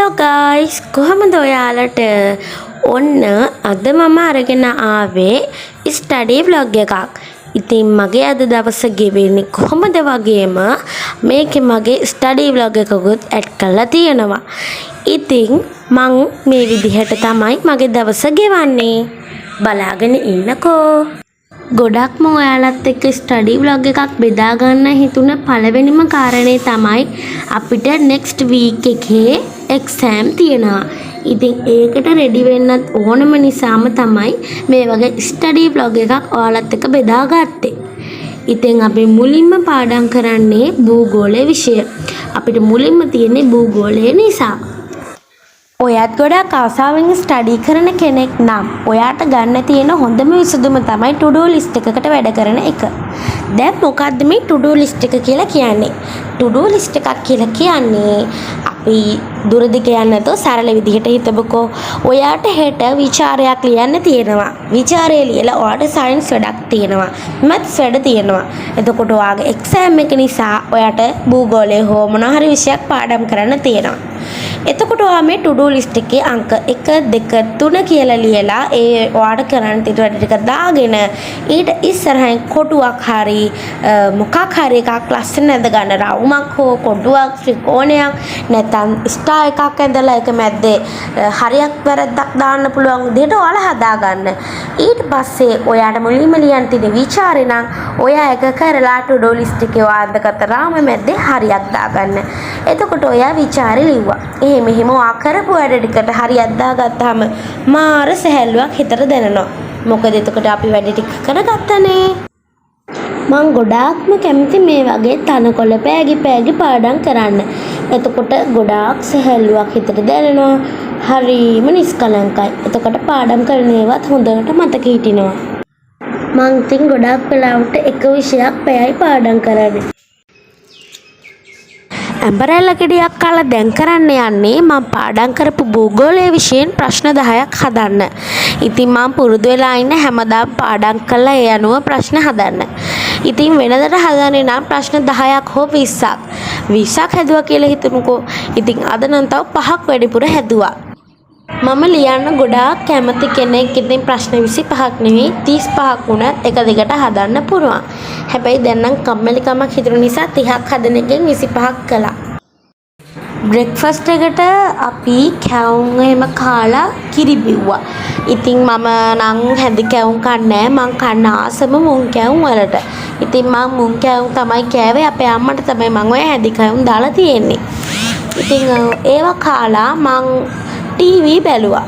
Hello guys, කොහමද ඔයාලට? ඔන්න අද මම අරගෙන ආවේ ස්ටඩි vlog එකක්. ඉතින් මගේ අද දවස ගෙවෙන්නේ කොහමද වගේම මේකේ මගේ ස්ටඩි vlog එකකුත් ඇඩ් කරලා තියෙනවා. ඉතින් මං මේ විදිහට තමයි මගේ දවස ගෙවන්නේ. බලාගෙන ඉන්නකෝ. ගොඩක්ම ඔයාලත් එක්ක ස්ටඩි vlog එකක් බෙදා ගන්න හිතුන පළවෙනිම කාරණේ තමයි අපිට next week එකේ exam තියෙනවා. ඉතින් ඒකට ready වෙන්නත් ඕනම නිසාම තමයි මේ වගේ ස්ටඩි vlog එකක් ඔයාලත් එක්ක බෙදා ගත්තේ. ඉතින් අපි මුලින්ම පාඩම් කරන්නේ භූගෝලයේ විෂය. අපිට මුලින්ම තියෙන්නේ භූගෝලය නිසා. ඔයත් ගොඩක් ආසාවෙන් ස්ටඩි කරන කෙනෙක් නම් ඔයාට ගන්න තියෙන හොඳම විසඳුම තමයි to do list එකකට වැඩ කරන එක. දැන් මොකද්ද මේ to do list එක කියලා කියන්නේ? to do list එකක් කියලා කියන්නේ අපි දුරදිග යන්න නැතෝ සරල විදිහට හිතමුකෝ. ඔයාට හෙට විචාරයක් ලියන්න තියෙනවා. විචාරය ලියලා ඔයාට සයන්ස් වැඩක් තියෙනවා. මැත්ස් වැඩ තියෙනවා. එතකොට ඔයාගේ එක්සෑම් එක නිසා ඔයාට භූගෝලයේ හෝ මොන හරි විෂයක් පාඩම් කරන්න තියෙනවා. එතකොට ඔයා මේ to do list එකේ අංක 1 2 3 කියලා ලියලා ඒ ඔයාට කරන්න තියෙන වැඩ ටික දාගෙන ඊට ඉස්සරහින් කොටුවක් හරි මොකක් හරි එකක් ලස්සන ඇඳ ගන්න රවුමක් හෝ කොටුවක් ත්‍රිකෝණයක් නැත්නම් ස්ටාර් එකක් ඇඳලා ඒක මැද්දේ හරියක් වැරද්දක් දාන්න පුළුවන් විදිහට ඔයාලා හදා ගන්න. ඊට පස්සේ ඔයාට මුලින්ම ලියන්න තියෙන විචාරේ නම් ඔයා එක කරලා to do list එකේ ඔයා අඳගත රාම මැද්දේ හරියක් දාගන්න. එතකොට ඔයා විචාරේ ලිව්වා. මෙහෙම ඔයා කරපු වැඩ ටිකට හරියක් දාගත්තාම මාර සැහැල්ලුවක් හිතට දැනෙනවා. මොකද එතකොට අපි වැඩ ටික කරගත්තනේ. මං ගොඩාක්ම කැමති මේ වගේ තනකොළ පෑගි පාඩම් කරන්න. එතකොට ගොඩාක් සැහැල්ලුවක් හිතට දැනෙනවා. හරිම නිස්කලංකයි. එතකොට පාඩම් කරන ඒවාත් හොඳට මතක හිටිනවා. මං ඉතින් ගොඩාක් වෙලාවට එක විෂයක් පැයයි පාඩම් කරන්නේ. ඇඹරැල්ල ගෙඩියක් කාලා දැන් කරන්න යන්නේ මම පාඩම් කරපු භූගෝලයේ විෂයෙන් ප්‍රශ්න 10ක් හදන්න. ඉතින් මම පුරුදු වෙලා ඉන්න හැමදාම පාඩම් කරලා ඒ අනුව ප්‍රශ්න හදන්න. ඉතින් වෙනදට හදන්නේ නම් ප්‍රශ්න 10ක් හෝ 20ක්. 20ක් හැදුවා කියලා හිතමුකෝ. ඉතින් අද නම් තව 5ක් වැඩිපුර හැදුවා. මම ලියන්න ගොඩාක් කැමති කෙනෙක්. ඉතින් ප්‍රශ්න 25ක් නෙවෙයි 35ක් වුණත් එක දිගට හදන්න පුළුවන්. හැබැයි දැන් නම් කම්මැලිකමක් හිතුන නිසා 30ක් හදන එකෙන් 25ක් කළා. බ්‍රෙක්ෆාස්ට් එකට අපි කැවුම් එහෙම කාලා කිරි බිව්වා. ඉතින් මම නම් හැදි කැවුම් කන්නේ නැහැ. මං කන්න ආසම මුං කැවුම් වලට. ඉතින් මං මුං කැවුම් තමයි කෑවේ. අපේ අම්මට තමයි මං ඔය හැදි කැවුම් දාලා තියෙන්නේ. ඉතින් ඒවා කාලා මං ටීවී බැලුවා.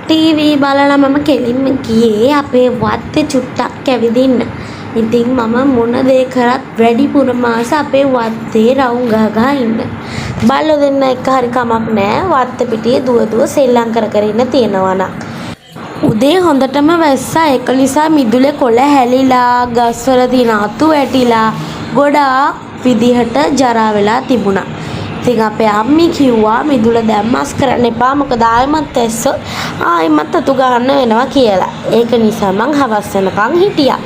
ටීවී බලලා මම කෙලින්ම ගියේ අපේ වත්තේ චුට්ටක් ඇවිදින්න. ඉතින් මම මොන දේ කරත් වැඩිපුරම ආස අපේ වත්තේ රවුම් ගහගා ඉන්න. බල්ලෝ දෙන්න එක හරි කමක් නැහැ. වත්ත පිටියේ දුව සෙල්ලම් කර ඉන්න තියෙනවා නම්. උදේ හොඳටම වැස්සා. ඒක නිසා මිදුලේ කොළ හැලිලා ගස්වල තියෙන අතු වැටිලා ගොඩාක් විදිහට ජරා වෙලා තිබුණා. ඉතින් අපේ අම්මි කිව්වා මිදුල දැම්මස් කරන්න එපා. මොකද ආයෙමත් ඇස්සොත් ආයෙමත් අතු ගන්න වෙනවා කියලා. ඒක නිසා මං හවස් වෙනකන් හිටියා.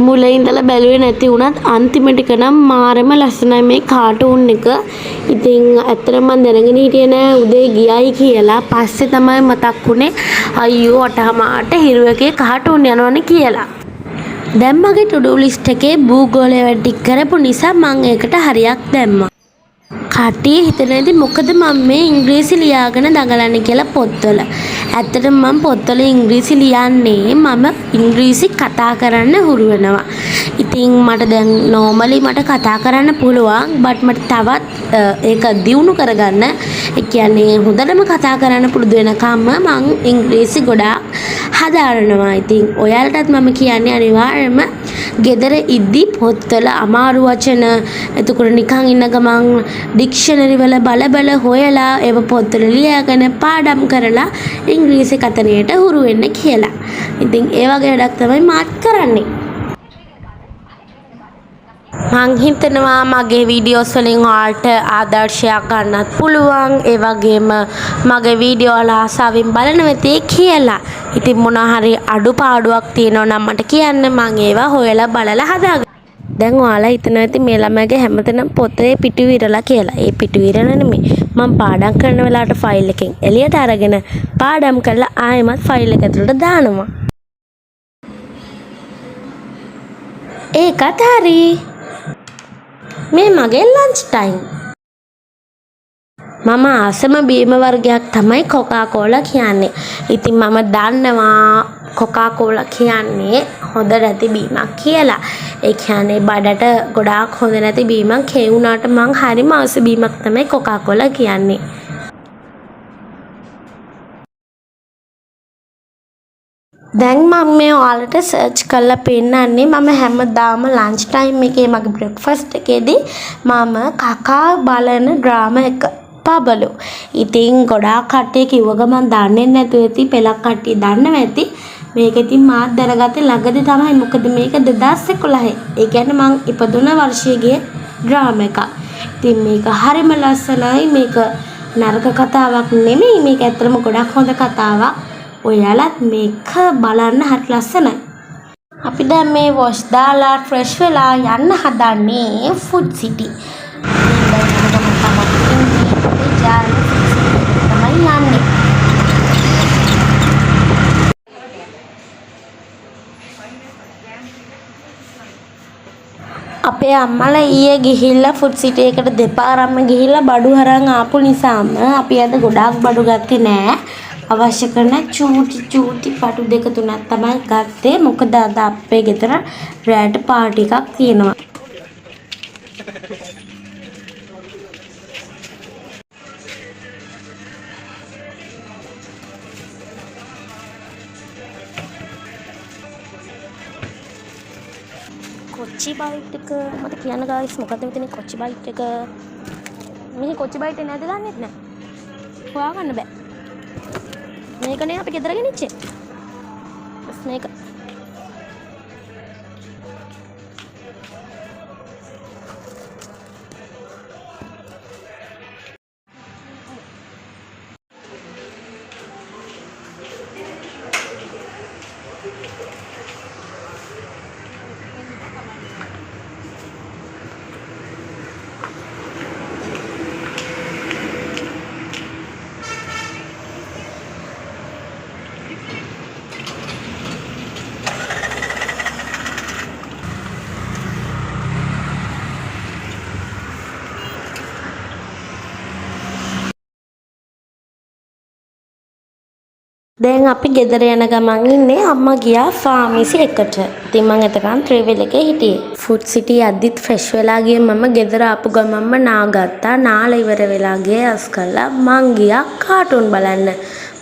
මුලින් ඉඳලා බැලුවේ නැති වුණත් අන්තිම ටික නම් මාරම ලස්සනයි මේ කාටුන් එක. ඉතින් ඇත්තටම මම දැනගෙන හිටියේ නෑ උදේ ගියයි කියලා. පස්සේ තමයි මතක් වුනේ අයියෝ අටහමාට හිරුවකේ කාටුන් යනවනේ කියලා. දැන් මගේ to do list එකේ භූගෝලය වැඩ ටික කරපු නිසා මම ඒකට හරියක් දැම්මා. කට්ටිය හිතනේදී මොකද මම මේ ඉංග්‍රීසි ලියාගෙන දඟලන්නේ කියලා පොත්වල. ඇත්තටම මම පොත්වල ඉංග්‍රීසි ලියන්නේ මම ඉංග්‍රීසි කතා කරන්න හුරු වෙනවා. ඉතින් මට දැන් normally මට කතා කරන්න පුළුවන්. but මට තවත් ඒක දියුණු කරගන්න, ඒ කියන්නේ හොඳටම කතා කරන්න පුරුදු වෙනකම්ම මම ඉංග්‍රීසි ගොඩාක් හදාරනවා. ඉතින් ඔයාලටත් මම කියන්නේ අනිවාර්යයෙන්ම ගෙදර ඉද්දි පොත්වල අමාරු වචන එතකොට නිකන් ඉන්න ගමන් ඩික්ෂනරි වල බල හොයලා ඒව පොත්වල ලියාගෙන පාඩම් කරලා ඉංග්‍රීසි කතනයට හුරු වෙන්න කියලා. ඉතින් ඒ වගේ වැඩක් තමයි මාත් කරන්නේ. මං හිතනවා මගේ වීඩියෝස් වලින් ඔයාලට ආදර්ශයක් ගන්නත් පුළුවන්. ඒ වගේම මගේ වීඩියෝ වල ආසාවෙන් බලනවා කියලා. ඉතින් මොනවා හරි අඩුපාඩුවක් තියෙනවා නම් මට කියන්න, මං ඒවා හොයලා බලලා හදාගන්නම්. දැන් ඔයාලා හිතනවා ඇති මේ ළමයාගේ හැමතැනම පොතේ පිටු විරලා කියලා. ඒ පිටු විරල නෙමෙයි. මම පාඩම් කරන වෙලාවට ෆයිල් එකෙන් එළියට අරගෙන පාඩම් කරලා ආයෙමත් ෆයිල් එක ඇතුළට දානවා. ඒකත් හරි. මේ මගේ ලන්ච් ටයිම්. මම ආසම බීම වර්ගයක් තමයි කොකා කෝලා කියන්නේ. ඉතින් මම දන්නවා කොකා කෝලා කියන්නේ හොඳ නැති බීමක් කියලා. ඒ කියන්නේ බඩට ගොඩාක් හොඳ නැති බීමක්. ඒ වුණාට මං හරිම ආස බීමක් තමයි කොකා කෝලා කියන්නේ. දැන් මම මේ ඔයාලට සර්ච් කරලා පෙන්නන්නේ මම හැමදාම ලන්ච් ටයිම් එකේ මගේ බ්‍රෙක්ෆාස්ට් එකේදී මම කකා බලන ඩ්‍රාමා එක පබලු. ඉතින් ගොඩාක් කට්ටිය කිව්ව ගමන් දන්නේ නැතුව ඇති, පෙලක් කට්ටිය දන්නව ඇති. මේක ඉතින් මාත් දැනගත්තේ ළඟදී තමයි. මොකද මේක 2011. ඒ කියන්නේ මං ඉපදුන වර්ෂයේ ගිය ඩ්‍රාමා එකක්. ඉතින් මේක හරිම ලස්සනයි. මේක නරක කතාවක් නෙමෙයි. මේක ඇත්තටම ගොඩක් හොඳ කතාවක්. ඔයාලත් මේක බලන්න හරි ලස්සනයි. අපි දැන් මේ වොෂ් දාලා ෆ්‍රෙෂ් වෙලා යන්න හදන්නේ ෆුඩ් සිටි. අපේ අම්මලා ඊයේ ගිහිල්ලා ෆුඩ් සිටි එකට දෙපාරක්ම ගිහිල්ලා බඩු අරන් ආපු නිසාම අපි අද ගොඩාක් බඩු ගත්තේ නෑ. අවශ්‍ය කරන චූටි පටු දෙක තුනක් තමයි ගත්තේ. මොකද අද අපේ ගෙදර රෑට පාටි එකක් තියෙනවා. කොච්චි බයිට් එක මට කියන්න ගායිස්, මොකද මෙතන කොච්චි බයිට් එක? මේ කොච්චි බයිට් එක නැද්ද දන්නෙත් නෑ. හොයාගන්න බෑ. මේකනේ අපි ගෙදර ගෙනිච්චේ. බස් මේක. දැන් අපි ගෙදර යන ගමන් ඉන්නේ. අම්මා ගියා ෆාමසි එකට. ඉතින් මම එතකන් ට්‍රැවල් එකේ හිටියේ. ෆුඩ් සිටි යද්දිත් ෆ්‍රෙෂ් වෙලා ගියේ. මම ගෙදර ආපු ගමන්ම නාගත්තා. නාලා ඉවර වෙලා ගියේ අස් කළා. මං ගියා කාටුන් බලන්න.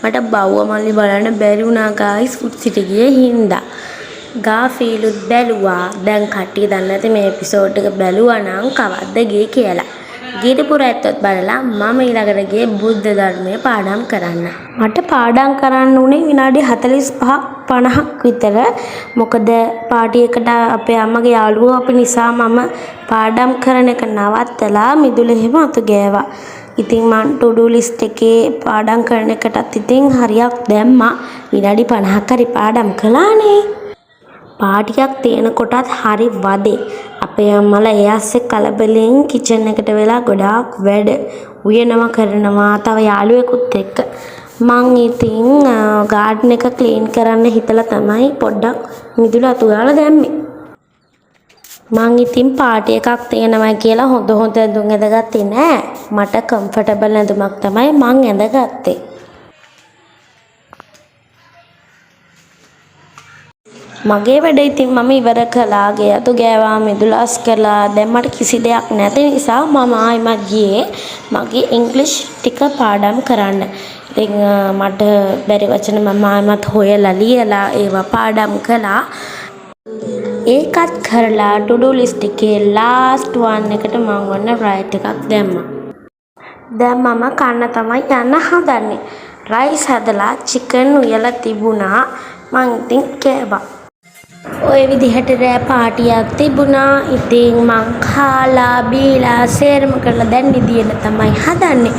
මට බව්ව මල්ලි බලන්න බැරි වුණා ගායිස් ෆුඩ් සිටි ගියේ හින්දා. ගාෆීලුත් බැලුවා. දැන් කට්ටිය දන්නේ නැති මේ එපිසෝඩ් එක බැලුවා නම් කවද්ද ගියේ කියලා. ගිරිපුර ඇත්තොත් බලලා මම ඊළඟට ගියේ බුද්ධ ධර්මයේ පාඩම් කරන්න. මට පාඩම් කරන්න උනේ විනාඩි 45ක් 50ක් විතර. මොකද පාටි එකට අපේ අම්මගේ යාළුවෝ අපි නිසා මම පාඩම් කරන එක නවත්තලා මිදුලෙහිම අතු ගෑවා. ඉතින් මං to do list එකේ පාඩම් කරන එකටත් ඉතින් හරියක් දැම්මා. විනාඩි 50ක් හරි පාඩම් කළානේ. පාටියක් තියෙන කොටත් හරි වදේ. අපේ අම්මලා ඒ ඇස්සේ කලබලෙන් කිචන් එකට වෙලා ගොඩාක් වැඩ උයනවා කරනවා. තව යාළුවෙකුත් එක්ක මං ඉතින් ගාඩන් එක ක්ලීන් කරන්න හිතලා තමයි පොඩ්ඩක් මිදුල අතු ගාලා දැම්මේ. මං ඉතින් පාටි එකක් තියෙනවා කියලා හොඳ ඇඳුම් ඇඳගත්තේ නෑ. මට කම්ෆර්ටබල් ඇඳුමක් තමයි මං ඇඳගත්තේ. මගේ වැඩ ඉතින් මම ඉවර කළා. ගේ අතු ගෑවා, මිදුලස් කළා. දැන් මට කිසි දෙයක් නැති නිසා මම ආයෙමත් ගියේ මගේ ඉංග්‍රීසි ටික පාඩම් කරන්න. ඉතින් මට බැරි වචන මම ආයෙමත් හොයලා ලියලා ඒවා පාඩම් කළා. ඒකත් කරලා to do list එකේ last one එකට මම ඔන්න right එකක් දැම්මා. දැන් මම කන්න තමයි යන්න හදන්නේ. rice හදලා chicken උයලා තිබුණා. මං ඉතින් කෑවා. ඔය විදිහට රෑ පාටියක් තිබුණා. ඉතින් මං කාලා බීලා සේරම කරලා දැන් නිදියන තමයි හදන්නේ.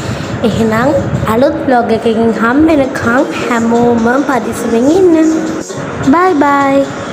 එහෙනම් අලුත් vlog එකකින් හම්බ වෙනකන් හැමෝම පදිස්සමින් ඉන්න. බයි බයි.